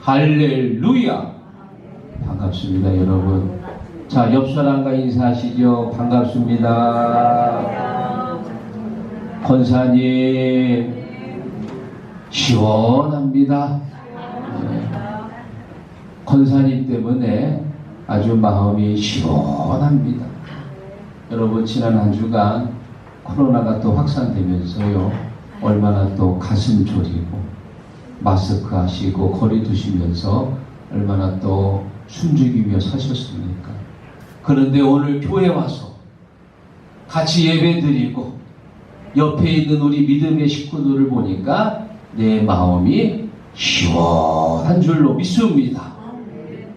할렐루야. 반갑습니다, 여러분. 자, 옆 사람과 인사하시죠. 반갑습니다. 권사님, 시원합니다. 권사님 때문에 아주 마음이 시원합니다. 여러분, 지난 한 주간 코로나가 또 확산되면서요, 얼마나 또 가슴 졸이고 마스크 하시고 거리 두시면서 얼마나 또 숨죽이며 사셨습니까? 그런데 오늘 교회 와서 같이 예배 드리고 옆에 있는 우리 믿음의 식구들을 보니까 내 마음이 시원한 줄로 믿습니다.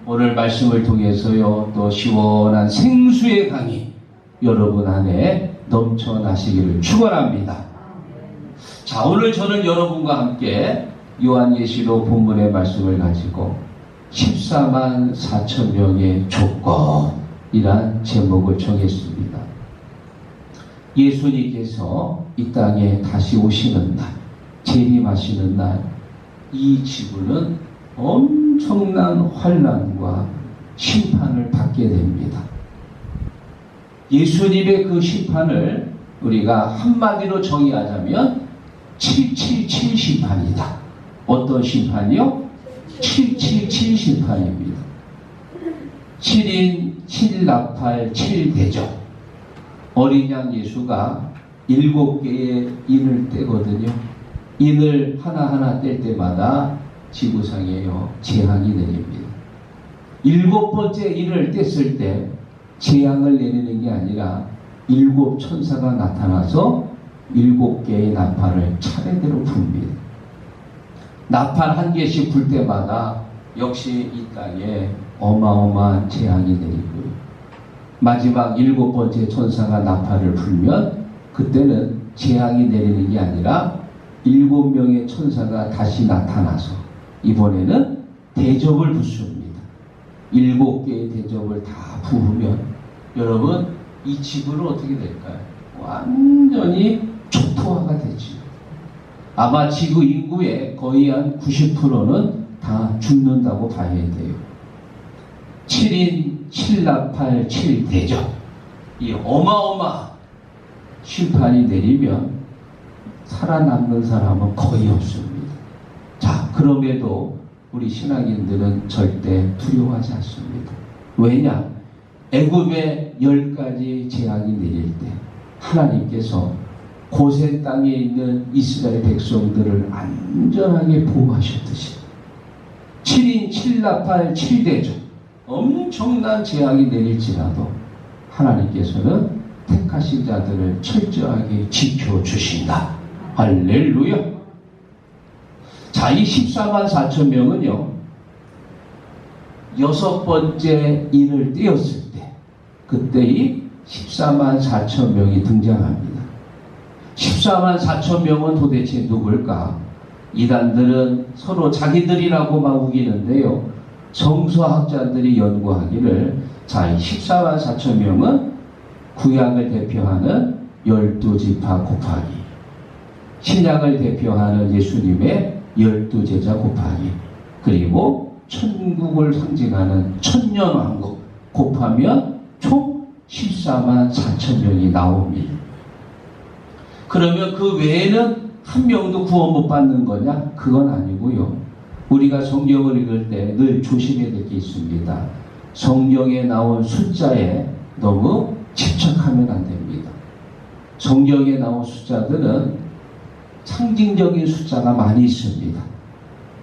오늘 말씀을 통해서요, 또 시원한 생수의 강이 여러분 안에 넘쳐나시기를 축원합니다. 자, 오늘 저는 여러분과 함께 요한예시록 본문의 말씀을 가지고 14만 4천 명의 조건이란 제목을 정했습니다. 예수님께서 이 땅에 다시 오시는 날, 재림하시는 날, 이 지구는 엄청난 환난과 심판을 받게 됩니다. 예수님의 그 심판을 우리가 한마디로 정의하자면 777 심판이다. 어떤 심판이요? 777 심판입니다. 7인 7나팔 7대접. 어린 양 예수가 7개의 인을 떼거든요. 인을 하나하나 뗄 때마다 지구상에요, 재앙이 내립니다. 7번째 인을 뗐을 때 재앙을 내리는 게 아니라 7 천사가 나타나서 7개의 나팔을 차례대로 붑니다. 나팔 한 개씩 불 때마다 역시 이 땅에 어마어마한 재앙이 내리고요. 마지막 7번째 천사가 나팔을 불면 그때는 재앙이 내리는 게 아니라 7명의 천사가 다시 나타나서 이번에는 대접을 붓습니다. 7개의 대접을 다 부으면 여러분, 이 지구는 어떻게 될까요? 완전히 초토화가 되죠. 아마 지구 인구의 거의 한 90%는 다 죽는다고 봐야 돼요. 7인 7나팔 7대접. 이 어마어마한 심판이 내리면 살아남는 사람은 거의 없습니다. 자, 그럼에도 우리 신앙인들은 절대 두려워하지 않습니다. 왜냐? 애굽의 10가지 재앙이 내릴 때 하나님께서 고센 땅에 있는 이스라엘 백성들을 안전하게 보호하셨듯이 7인 7나팔 7대접 엄청난 재앙이 내릴지라도 하나님께서는 택하신 자들을 철저하게 지켜주신다. 할렐루야. 자, 이 14만 4천 명은요, 6번째 인을 떼었을 때 그때 이 14만 4천 명이 등장합니다. 14만 4천 명은 도대체 누굴까? 이단들은 서로 자기들이라고 막 우기는데요, 정서학자들이 연구하기를, 자, 14만 4천 명은 구약을 대표하는 12지파 곱하기, 신약을 대표하는 예수님의 12제자 곱하기, 그리고 천국을 상징하는 천년왕국 곱하면 총 14만 4천 명이 나옵니다. 그러면 그 외에는 한 명도 구원 못 받는 거냐? 그건 아니고요. 우리가 성경을 읽을 때 늘 조심해야 될 게 있습니다. 성경에 나온 숫자에 너무 집착하면 안 됩니다. 성경에 나온 숫자들은 상징적인 숫자가 많이 있습니다.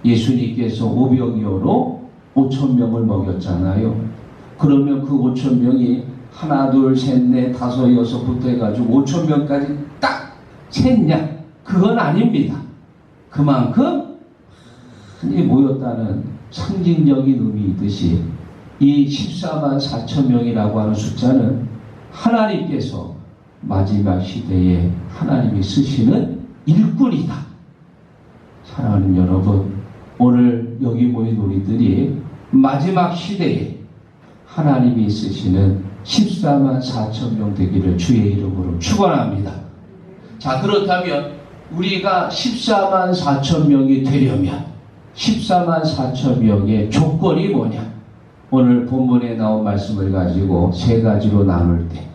예수님께서 오병이어로 5,000명을 먹였잖아요. 그러면 그 5,000명이 하나, 둘, 셋, 넷, 다섯, 여섯부터 해가지고 5,000명까지 딱 셌냐? 그건 아닙니다. 그만큼 많이 모였다는 상징적인 의미 있듯이 이 14만 4천 명이라고 하는 숫자는 하나님께서 마지막 시대에 하나님이 쓰시는 일꾼이다. 사랑하는 여러분, 오늘 여기 모인 우리들이 마지막 시대에 하나님이 쓰시는 14만 4천 명 되기를 주의 이름으로 축원합니다. 자, 그렇다면 우리가 14만 4천 명이 되려면 14만 4천 명의 조건이 뭐냐? 오늘 본문에 나온 말씀을 가지고 세 가지로 나눌 때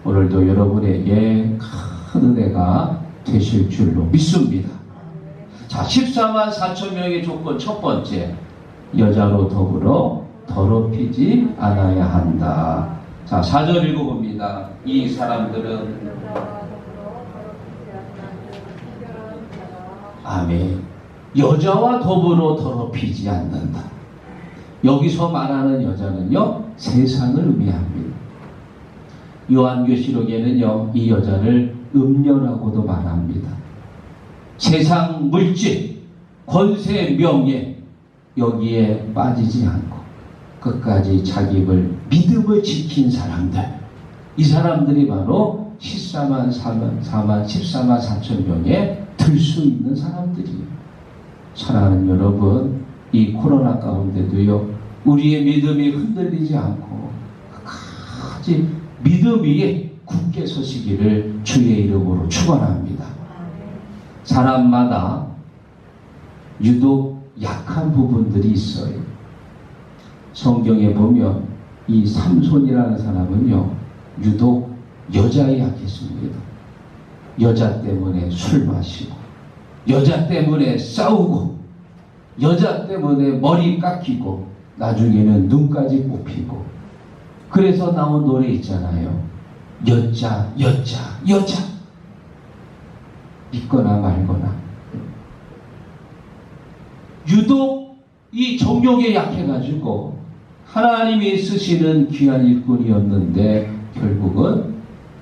오늘도 여러분에게 큰 은혜가 되실 줄로 믿습니다. 자, 14만 4천 명의 조건 첫 번째, 여자로 더불어 더럽히지 않아야 한다. 자, 4절 읽어봅니다. 이 사람들은 아멘. 여자와 더불어 더럽히지 않는다. 여기서 말하는 여자는요, 세상을 의미합니다. 요한계시록에는요, 이 여자를 음녀라고도 말합니다. 세상 물질, 권세, 명예 여기에 빠지지 않고 끝까지 자기 입을 믿음을 지킨 사람들, 이 사람들이 바로 14만 4천 명에 들 수 있는 사람들이에요. 사랑하는 여러분, 이 코로나 가운데도요, 우리의 믿음이 흔들리지 않고 끝까지 믿음 위에 굳게 서시기를 주의 이름으로 축원합니다. 사람마다 유독 약한 부분들이 있어요. 성경에 보면 이 삼손이라는 사람은요, 유독 여자에 약했습니다. 여자 때문에 술 마시고, 여자 때문에 싸우고, 여자 때문에 머리 깎이고, 나중에는 눈까지 뽑히고. 그래서 나온 노래 있잖아요. 여자, 여자, 여자. 믿거나 말거나. 유독 이 정욕에 약해가지고 하나님이 쓰시는 귀한 일꾼이었는데 결국은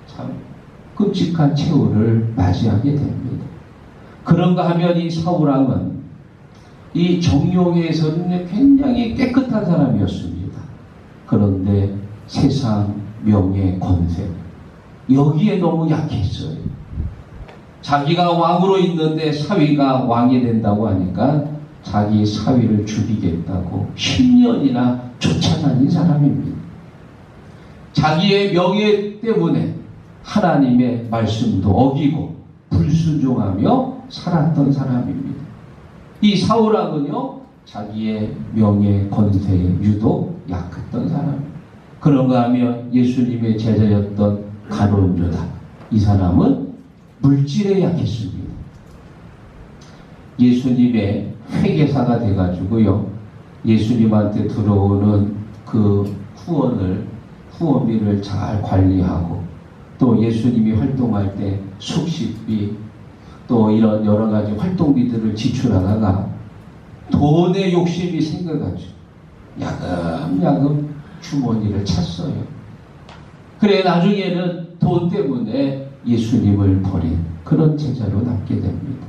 참 끔찍한 최후를 맞이하게 됩니다. 그런가 하면 이 사울왕은 이 정욕에서는 굉장히 깨끗한 사람이었습니다. 그런데 세상, 명예, 권세 여기에 너무 약했어요. 자기가 왕으로 있는데 사위가 왕이 된다고 하니까 자기 사위를 죽이겠다고 10년이나 쫓아다닌 사람입니다. 자기의 명예 때문에 하나님의 말씀도 어기고 불순종하며 살았던 사람입니다. 이 사울왕은요, 자기의 명예, 권세에 유독 약했던 사람입니다. 그런가 하면 예수님의 제자였던 가룟 유다, 이 사람은 물질에 약했습니다. 예수님의 회계사가 돼가지고요, 예수님한테 들어오는 그 후원비를 잘 관리하고, 또 예수님이 활동할 때 숙식비, 또 이런 여러 가지 활동비들을 지출하다가 돈에 욕심이 생겨가지고 야금야금 주머니를 찼어요. 그래 나중에는 돈 때문에 예수님을 버린 그런 제자로 남게 됩니다.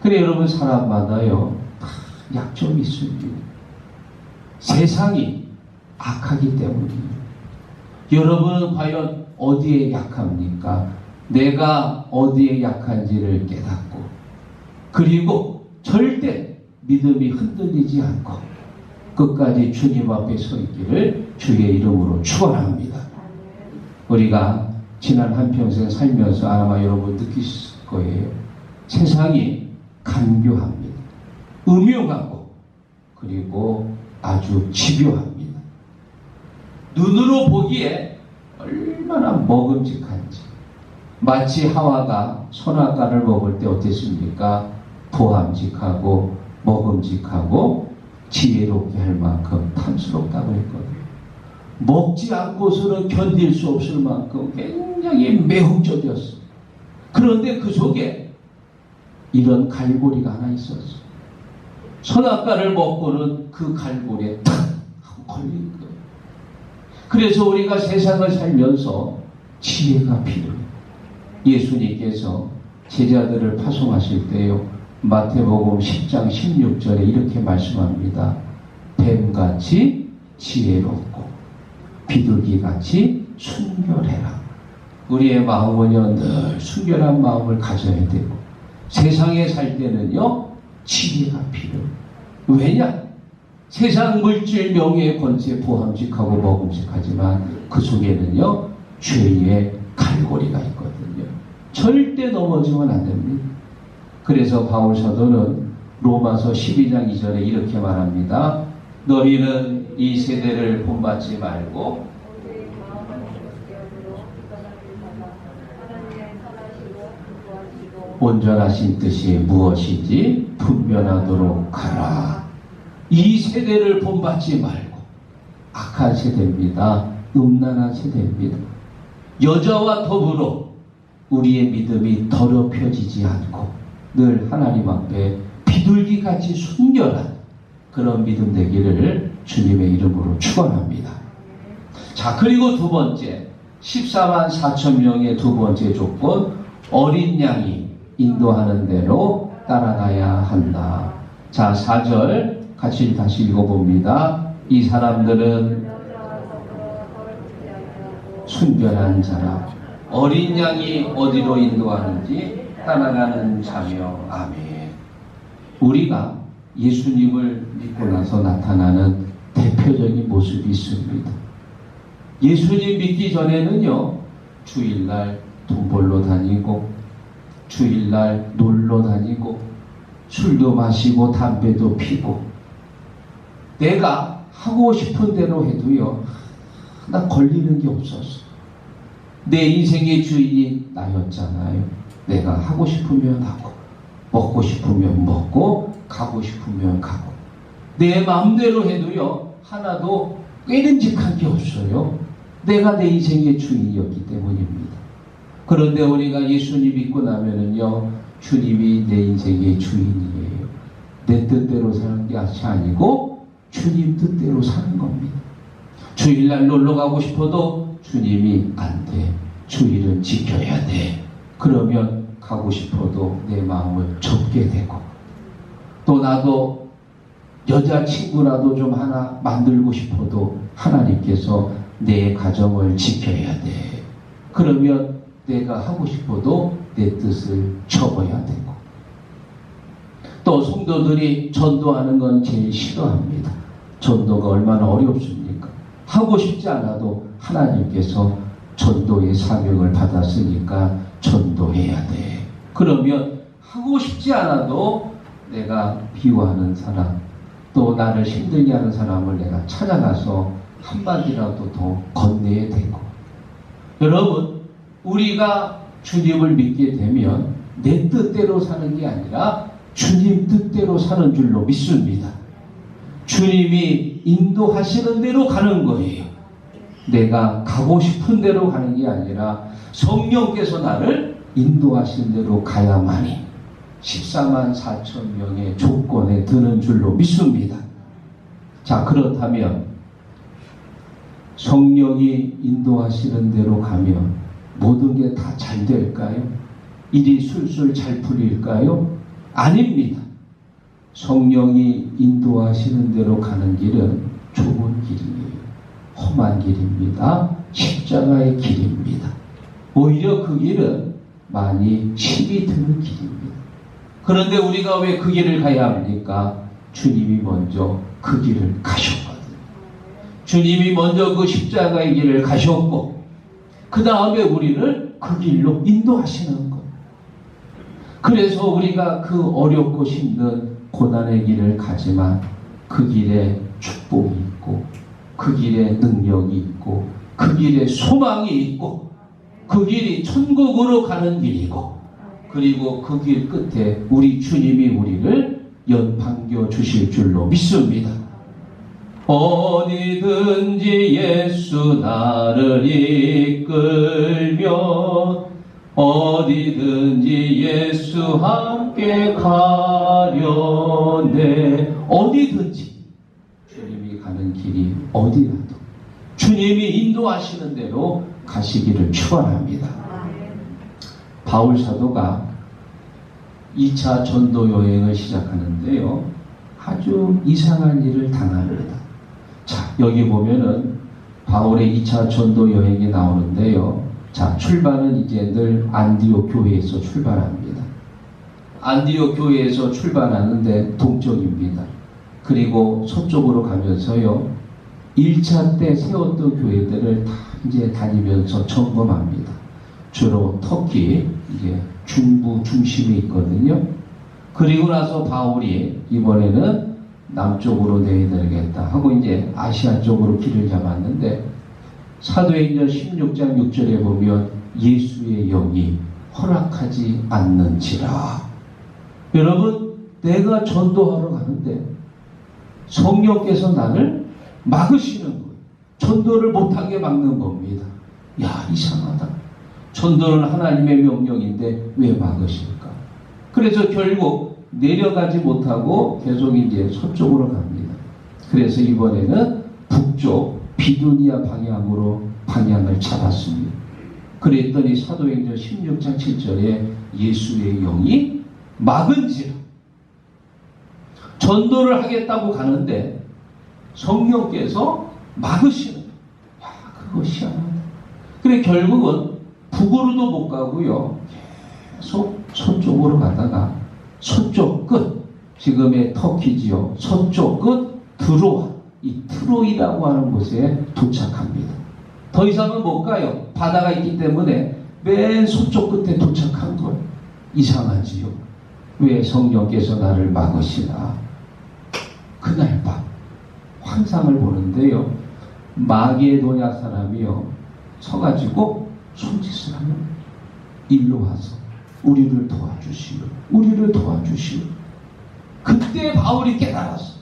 그래 여러분, 사람마다요 다 약점이 있습니다. 세상이 악하기 때문이에요. 여러분은 과연 어디에 약합니까? 내가 어디에 약한지를 깨닫고, 그리고 절대 믿음이 흔들리지 않고 끝까지 주님 앞에 서 있기를 주의 이름으로 축원합니다. 우리가 지난 한평생 살면서 아마 여러분 느끼실 거예요. 세상이 간교합니다. 음흉하고 그리고 아주 집요합니다. 눈으로 보기에 얼마나 먹음직한지. 마치 하와가 선악과를 먹을 때 어땠습니까? 보함직하고 먹음직하고 지혜롭게 할 만큼 탐스럽다고 했거든요. 먹지 않고서는 견딜 수 없을 만큼 굉장히 매혹적이었어요. 그런데 그 속에 이런 갈고리가 하나 있었어요. 선악과를 먹고는 그 갈고리에 탁 하고 걸린 거예요. 그래서 우리가 세상을 살면서 지혜가 필요해요. 예수님께서 제자들을 파송하실 때요, 마태복음 10장 16절에 이렇게 말씀합니다. 뱀같이 지혜롭고 비둘기같이 순결해라. 우리의 마음은요 늘 순결한 마음을 가져야 되고, 세상에 살 때는요 지혜가 필요해요. 왜냐? 세상 물질, 명예, 권세, 보함직하고 먹음직하지만 그 속에는요 죄의 갈고리가 있거든요. 절대 넘어지면 안 됩니다. 그래서 바울 사도는 로마서 12장 2절에 이렇게 말합니다. 너희는 이 세대를 본받지 말고 온전하신 뜻이 무엇인지 분별하도록 하라. 이 세대를 본받지 말고, 악한 세대입니다. 음란한 세대입니다. 여자와 더불어 우리의 믿음이 더럽혀지지 않고 늘 하나님 앞에 비둘기같이 순결한 그런 믿음 되기를 주님의 이름으로 축원합니다. 자, 그리고 두 번째, 14만 4천 명의 두 번째 조건, 어린 양이 인도하는 대로 따라가야 한다. 자, 4절 같이 다시 읽어봅니다. 이 사람들은 순결한 자라. 어린 양이 어디로 인도하는지 따라가는 자며. 아멘. 우리가 예수님을 믿고 나서 나타나는 대표적인 모습이 있습니다. 예수님 믿기 전에는요, 주일날 돈 벌러 다니고, 주일날 놀러 다니고, 술도 마시고, 담배도 피고, 내가 하고 싶은 대로 해도요, 나 걸리는 게 없었어. 내 인생의 주인이 나였잖아요. 내가 하고 싶으면 하고, 먹고 싶으면 먹고, 가고 싶으면 가고, 내 마음대로 해도요, 하나도 꾀름직한 게 없어요. 내가 내 인생의 주인이었기 때문입니다. 그런데 우리가 예수님 믿고 나면은요, 주님이 내 인생의 주인이에요. 내 뜻대로 사는 게 아니고 주님 뜻대로 사는 겁니다. 주일날 놀러 가고 싶어도 주님이 안 돼. 주일은 지켜야 돼. 그러면 가고 싶어도 내 마음을 접게 되고, 또 나도 여자친구라도 좀 하나 만들고 싶어도 하나님께서 내 가정을 지켜야 돼. 그러면 내가 하고 싶어도 내 뜻을 접어야 되고, 또 성도들이 전도하는 건 제일 싫어합니다. 전도가 얼마나 어렵습니까? 하고 싶지 않아도 하나님께서 전도의 사명을 받았으니까 전도해야 돼. 그러면 하고 싶지 않아도 내가 미워하는 사람, 또 나를 힘들게 하는 사람을 내가 찾아가서 한마디라도 더 건네야 되고. 여러분, 우리가 주님을 믿게 되면 내 뜻대로 사는 게 아니라 주님 뜻대로 사는 줄로 믿습니다. 주님이 인도하시는 대로 가는 거예요. 내가 가고 싶은 대로 가는 게 아니라 성령께서 나를 인도하시는 대로 가야만이 14만 4천 명의 조건에 드는 줄로 믿습니다. 자, 그렇다면 성령이 인도하시는 대로 가면 모든 게 다 잘 될까요? 일이 술술 잘 풀릴까요? 아닙니다. 성령이 인도하시는 대로 가는 길은 좁은 길이에요. 험한 길입니다. 십자가의 길입니다. 오히려 그 길은 많이 힘이 드는 길입니다. 그런데 우리가 왜 그 길을 가야 합니까? 주님이 먼저 그 길을 가셨거든요. 주님이 먼저 그 십자가의 길을 가셨고, 그 다음에 우리를 그 길로 인도하시는 것. 그래서 우리가 그 어렵고 힘든 고난의 길을 가지만 그 길에 축복이 있고, 그 길에 능력이 있고, 그 길에 소망이 있고, 그 길이 천국으로 가는 길이고, 그리고 그 길 끝에 우리 주님이 우리를 연방겨 주실 줄로 믿습니다. 어디든지 예수 나를 이끌며, 어디든지 예수 함께 가려네. 어디든지 주님이 가는 길이 어디라도 주님이 인도하시는 대로 가시기를 축원합니다. 바울 사도가 2차 전도 여행을 시작하는데요, 아주 이상한 일을 당합니다. 자, 여기 보면은 바울의 2차 전도 여행이 나오는데요, 자, 출발은 이제 늘 안디옥 교회에서 출발합니다. 안디옥 교회에서 출발하는데 동쪽입니다. 그리고 서쪽으로 가면서요, 1차 때 세웠던 교회들을 다 이제 다니면서 점검합니다. 주로 터키, 이제 중부 중심에 있거든요. 그리고 나서 바울이 이번에는 남쪽으로 내려가겠다 하고 이제 아시아 쪽으로 길을 잡았는데, 사도행전 16장 6절에 보면 예수의 영이 허락하지 않는지라. 여러분, 내가 전도하러 가는데 성령께서 나를 막으시는 거예요. 전도를 못하게 막는 겁니다. 야, 이상하다. 전도는 하나님의 명령인데 왜 막으실까? 그래서 결국 내려가지 못하고 계속 이제 서쪽으로 갑니다. 그래서 이번에는 북쪽 비두니아 방향으로 방향을 잡았습니다. 그랬더니 사도행전 16장 7절에 예수의 영이 막은지라. 전도를 하겠다고 가는데 성령께서 막으시는 거예요. 야, 그것이 하나다. 그래 결국은 북으로도 못 가고요. 계속 서쪽으로 가다가 서쪽 끝, 지금의 터키지요. 서쪽 끝 드로아, 이 트로이라고 하는 곳에 도착합니다. 더 이상은 못 가요. 바다가 있기 때문에 맨 서쪽 끝에 도착한 거예요. 이상하지요. 왜 성령께서 나를 막으시나? 그날 밤 환상을 보는데요. 마게도냐 사람이요 서가지고 손짓을 하는 거예요. 일로 와서 우리를 도와주시오. 우리를 도와주시오. 그때 바울이 깨달았어.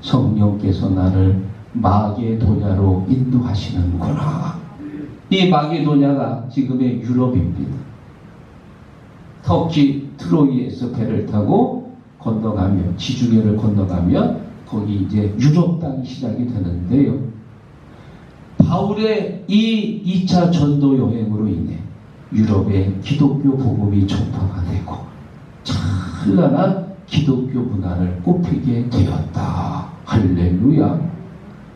성령께서 나를 마게도냐로 인도하시는구나. 이 마게도냐가 지금의 유럽입니다. 터키 트로이에서 배를 타고 건너가면, 지중해를 건너가면 거기 이제 유럽 땅이 시작이 되는데요. 바울의 이 2차 전도 여행으로 인해 유럽의 기독교 복음이 전파가 되고 찬란한 기독교 문화를 꽃피게 되었다. 할렐루야.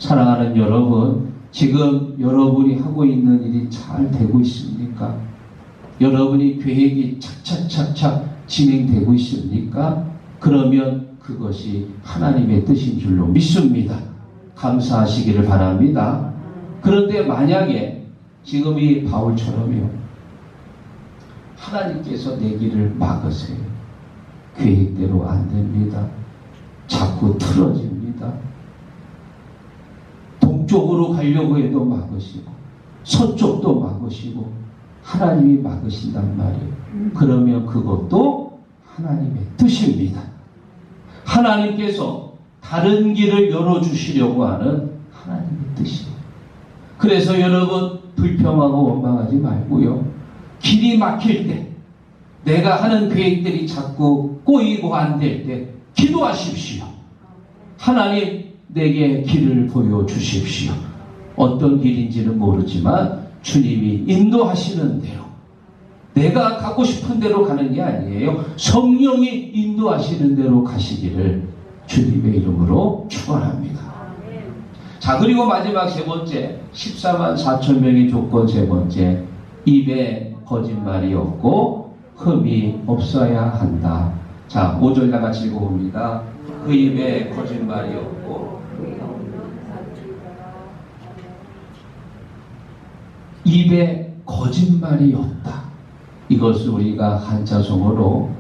사랑하는 여러분, 지금 여러분이 하고 있는 일이 잘 되고 있습니까? 여러분이 계획이 착착착착 진행되고 있습니까? 그러면 그것이 하나님의 뜻인 줄로 믿습니다. 감사하시기를 바랍니다. 그런데 만약에 지금 이 바울처럼요, 하나님께서 내 길을 막으세요. 계획대로 안 됩니다. 자꾸 틀어집니다. 동쪽으로 가려고 해도 막으시고 서쪽도 막으시고 하나님이 막으신단 말이에요. 그러면 그것도 하나님의 뜻입니다. 하나님께서 다른 길을 열어주시려고 하는 하나님의 뜻이에요. 그래서 여러분 불평하고 원망하지 말고요. 길이 막힐 때, 내가 하는 계획들이 자꾸 꼬이고 안 될 때 기도하십시오. 하나님 내게 길을 보여주십시오. 어떤 길인지는 모르지만 주님이 인도하시는 대로, 내가 가고 싶은 대로 가는 게 아니에요. 성령이 인도하시는 대로 가시기를 주님의 이름으로 축원합니다. 자, 그리고 마지막 세 번째, 14만 4천 명의 조건 세 번째, 입에 거짓말이 없고 흠이 없어야 한다. 자, 5절 다 같이 읽어봅니다. 그 입에 거짓말이 없고 입에 거짓말이 없다. 이것을 우리가 한자성어로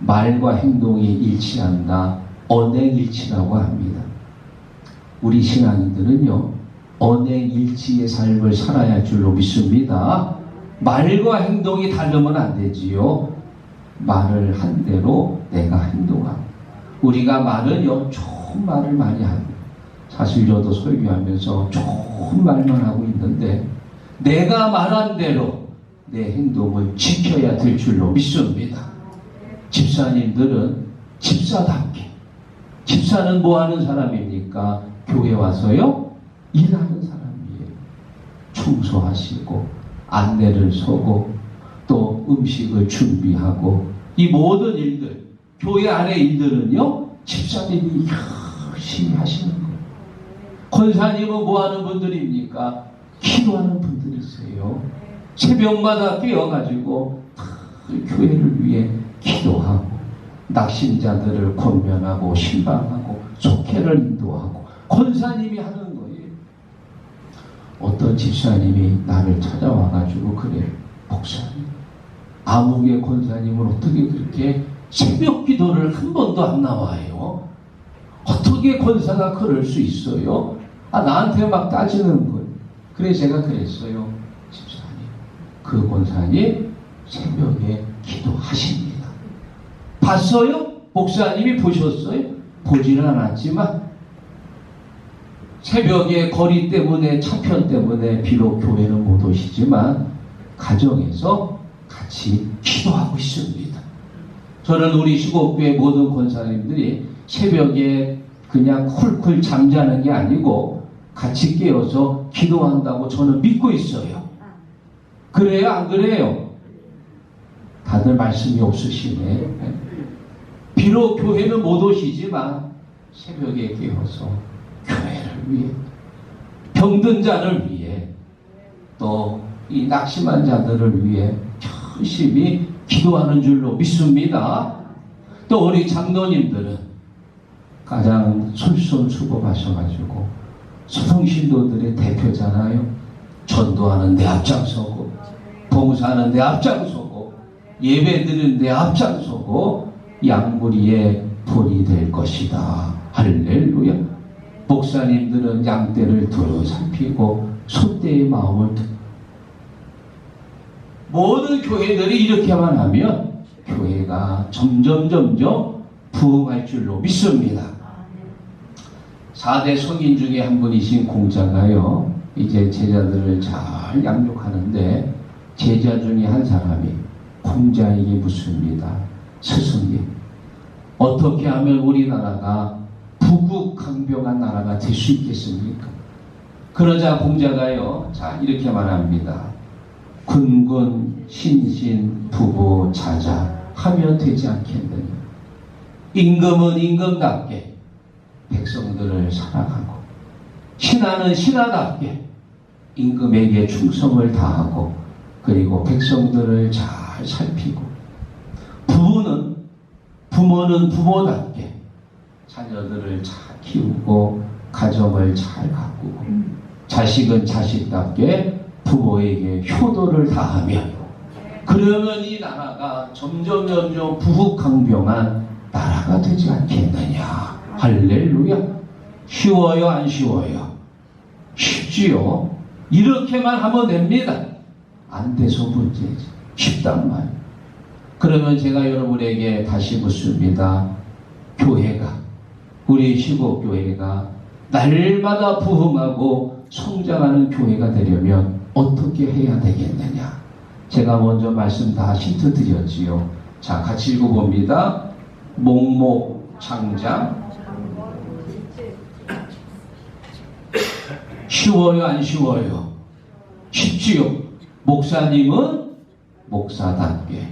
말과 행동이 일치한다, 언행일치라고 합니다. 우리 신앙인들은요, 언행일치의 삶을 살아야 할 줄로 믿습니다. 말과 행동이 다르면 안 되지요. 말을 한 대로 내가 행동하고, 우리가 말은요 좋은 말을 많이 합니다. 사실 저도 설교하면서 좋은 말만 하고 있는데 내가 말한 대로 내 행동을 지켜야 될 줄로 믿습니다. 집사님들은 집사답게, 집사는 뭐 하는 사람입니까? 교회 와서요 일하는 사람이에요. 청소하시고 안내를 서고 또 음식을 준비하고, 이 모든 일들, 교회 안의 일들은요 집사님이 열심히 하시는 거예요. 권사님은 뭐 하는 분들입니까? 기도하는 분들이세요. 새벽마다 깨어가지고 교회를 위해 기도하고 낙심자들을 권면하고 신방하고 속회를 인도하고 권사님이 하는 거예요. 어떤 집사님이 나를 찾아와가지고 그래, 목사님, 아무개 권사님은 어떻게 그렇게 새벽 기도를 한 번도 안 나와요. 어떻게 권사가 그럴 수 있어요? 나한테 막 따지는 거예요. 그래 제가 그랬어요. 집사님, 그 권사님 새벽에 기도하십니다. 봤어요? 목사님이 보셨어요? 보지는 않았지만 새벽에 거리 때문에 차편 때문에 비록 교회는 못 오시지만 가정에서 같이 기도하고 있습니다. 저는 우리 시곡교회 모든 권사님들이 새벽에 그냥 쿨쿨 잠자는 게 아니고 같이 깨어서 기도한다고 저는 믿고 있어요. 그래요? 안 그래요? 다들 말씀이 없으시네. 비록 교회는 못 오시지만 새벽에 깨어서 교회를 위해, 병든 자를 위해, 또 이 낙심한 자들을 위해 열심히 기도하는 줄로 믿습니다. 또 우리 장로님들은 가장 솔선수범하셔가지고 소성신도들의 대표잖아요. 전도하는 데 앞장서고, 봉사하는 데 앞장서고, 예배 드리는 데 앞장서고, 양무리의 본이 될 것이다. 할렐루야. 목사님들은 양떼를 두루 살피고 소떼의 마음을 모든 교회들이 이렇게만 하면 교회가 점점 부흥할 줄로 믿습니다. 4대 성인 중에 한 분이신 공자가요, 이제 제자들을 잘 양육하는데 제자 중에 한 사람이 공자에게 묻습니다. 스승님, 어떻게 하면 우리나라가 부국강병한 나라가 될 수 있겠습니까? 그러자 공자가요, 자 이렇게 말합니다. 군군 신신 부부 자자 하면 되지 않겠느냐. 임금은 임금답게 백성들을 사랑하고, 신하는 신하답게 임금에게 충성을 다하고, 그리고 백성들을 잘 살피고, 부모는 부모답게 자녀들을 잘 키우고 가정을 잘 가꾸고, 자식은 자식답게 부모에게 효도를 다하며, 그러면 이 나라가 점점 부국강병한 나라가 되지 않겠느냐. 할렐루야. 쉬워요, 안 쉬워요? 쉽지요. 이렇게만 하면 됩니다. 안 돼서 문제지. 쉽단 말. 그러면 제가 여러분에게 다시 묻습니다. 교회가, 우리 시곡교회가 날마다 부흥하고 성장하는 교회가 되려면 어떻게 해야 되겠느냐. 제가 먼저 말씀 다 힌트 드렸지요. 자, 같이 읽어봅니다. 목목창장. 쉬워요, 안 쉬워요? 쉽지요. 목사님은 목사답게,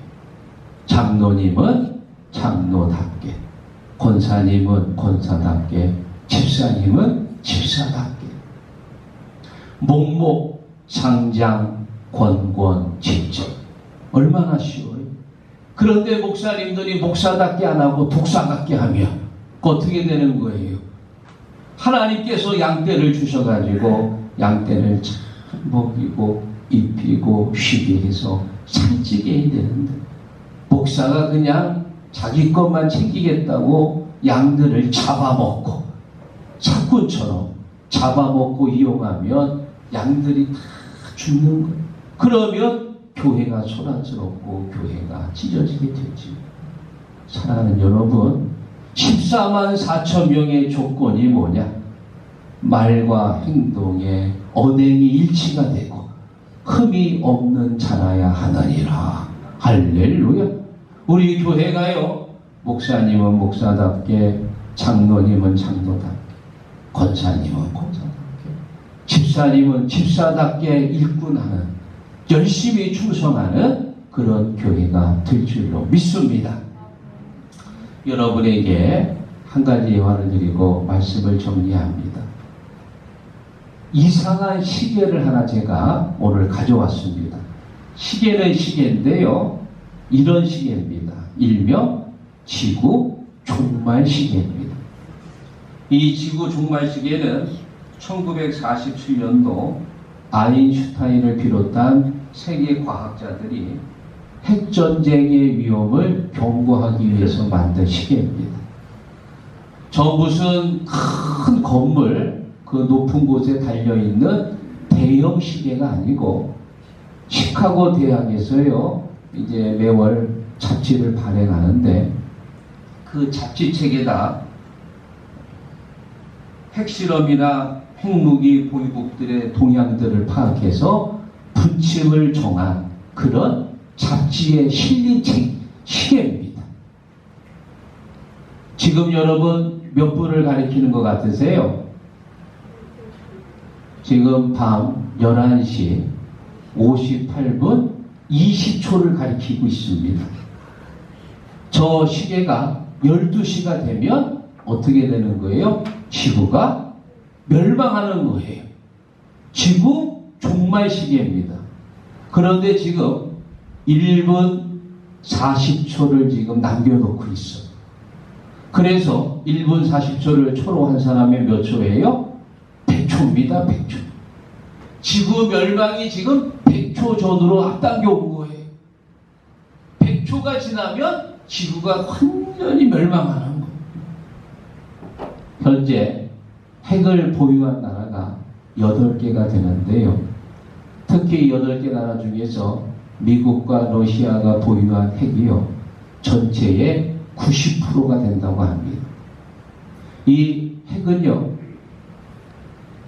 장로님은 장로답게, 권사님은 권사답게, 집사님은 집사답게. 목목, 창장, 권권, 직접. 얼마나 쉬워요? 그런데 목사님들이 목사답게 안 하고 독사답게 하면 어떻게 되는 거예요? 하나님께서 양떼를 주셔가지고 양떼를 잘 먹이고 입히고 쉬게 해서 살찌게 해야 되는데, 목사가 그냥 자기 것만 챙기겠다고 양들을 잡아먹고, 사꾼처럼 잡아먹고 이용하면 양들이 다 죽는 거예요. 그러면 교회가 소란스럽고 교회가 찢어지게 되지. 사랑하는 여러분, 14만 4천 명의 조건이 뭐냐? 말과 행동에 언행이 일치가 되고 흠이 없는 자라야 하느니라. 할렐루야. 우리 교회가요, 목사님은 목사답게, 장로님은 장로답게, 권사님은 권사답게, 집사님은 집사답게 일꾼하는, 열심히 충성하는 그런 교회가 될 줄로 믿습니다. 여러분에게 한 가지 예화를 드리고 말씀을 정리합니다. 이상한 시계를 하나 제가 오늘 가져왔습니다. 시계는 시계인데요, 이런 시계입니다. 일명 지구 종말 시계입니다. 이 지구 종말 시계는 1947년도 아인슈타인을 비롯한 세계 과학자들이 핵전쟁의 위험을 경고하기 위해서 만든 시계입니다. 저 무슨 큰 건물, 그 높은 곳에 달려있는 대형 시계가 아니고 시카고 대학에서요, 이제 매월 잡지를 발행하는데 그 잡지책에다 핵실험이나 핵무기 보유국들의 동향들을 파악해서 분침을 정한 그런 잡지에 실린 책, 시계입니다. 지금 여러분 몇 분을 가리키는 것 같으세요? 지금 밤 11시 58분 20초를 가리키고 있습니다. 저 시계가 12시가 되면 어떻게 되는 거예요? 지구가 멸망하는 거예요. 지구 종말 시계입니다. 그런데 지금 1분 40초를 지금 남겨놓고 있어요. 그래서 1분 40초를 초로 한 사람이 몇 초예요? 100초입니다. 100초. 지구 멸망이 지금 100초 전으로 앞당겨 온 거예요. 100초가 지나면 지구가 완전히 멸망하는 거예요. 현재 핵을 보유한 나라가 8개가 되는데요. 특히 8개 나라 중에서 미국과 러시아가 보유한 핵이요, 전체의 90%가 된다고 합니다. 이 핵은요,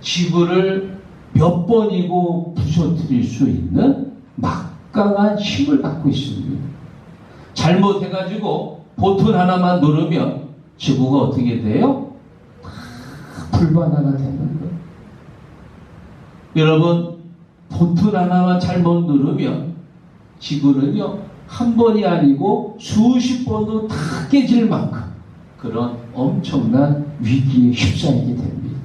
지구를 몇 번이고 부서뜨릴 수 있는 막강한 힘을 갖고 있습니다. 잘못해가지고 버튼 하나만 누르면 지구가 어떻게 돼요? 다 불바다가 되는 거예요. 여러분, 버튼 하나만 잘못 누르면 지구는요, 한 번이 아니고 수십 번도 다 깨질 만큼 그런 엄청난 위기에 휩싸이게 됩니다.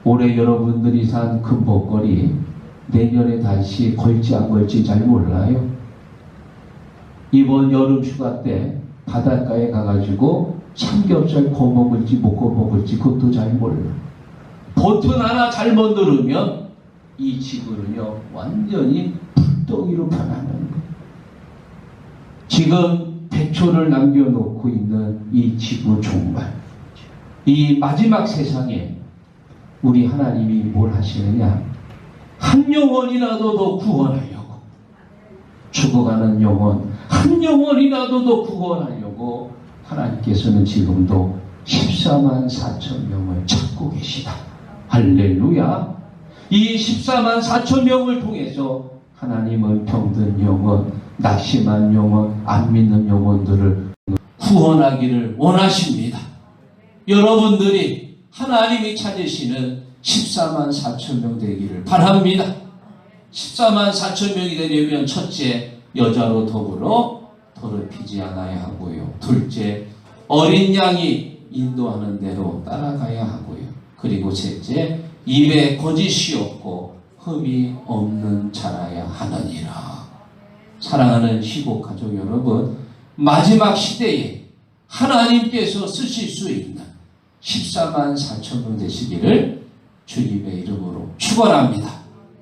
올해 여러분들이 산 금복걸이 내년에 다시 걸지 안 걸지 잘 몰라요. 이번 여름 휴가 때 바닷가에 가가지고 삼겹살 구워 먹을지 못 구워 먹을지 그것도 잘 몰라요. 버튼 하나 잘못 누르면 이 지구는요, 완전히 불덩이로 변하는 거예요. 지금 100초를 남겨놓고 있는 이 지구 종말, 이 마지막 세상에 우리 하나님이 뭘 하시느냐? 한 영혼이라도 더 구원하려고, 죽어가는 영혼 한 영혼이라도 더 구원하려고 하나님께서는 지금도 14만 4천 명을 찾고 계시다. 할렐루야. 이 14만 4천 명을 통해서 하나님은 병든 영혼, 낙심한 영혼, 안 믿는 영혼들을 구원하기를 원하십니다. 여러분들이 하나님이 찾으시는 14만 4천 명 되기를 바랍니다. 14만 4천 명이 되려면 첫째, 여자로 더불어 더럽히지 않아야 하고요. 둘째, 어린 양이 인도하는 대로 따라가야 하고요. 그리고 셋째, 입에 거짓이 없고 흠이 없는 자라야 하느니라. 사랑하는 시국 가족 여러분, 마지막 시대에 하나님께서 쓰실 수 있는 14만 4천 명 되시기를 주님의 이름으로 축원합니다.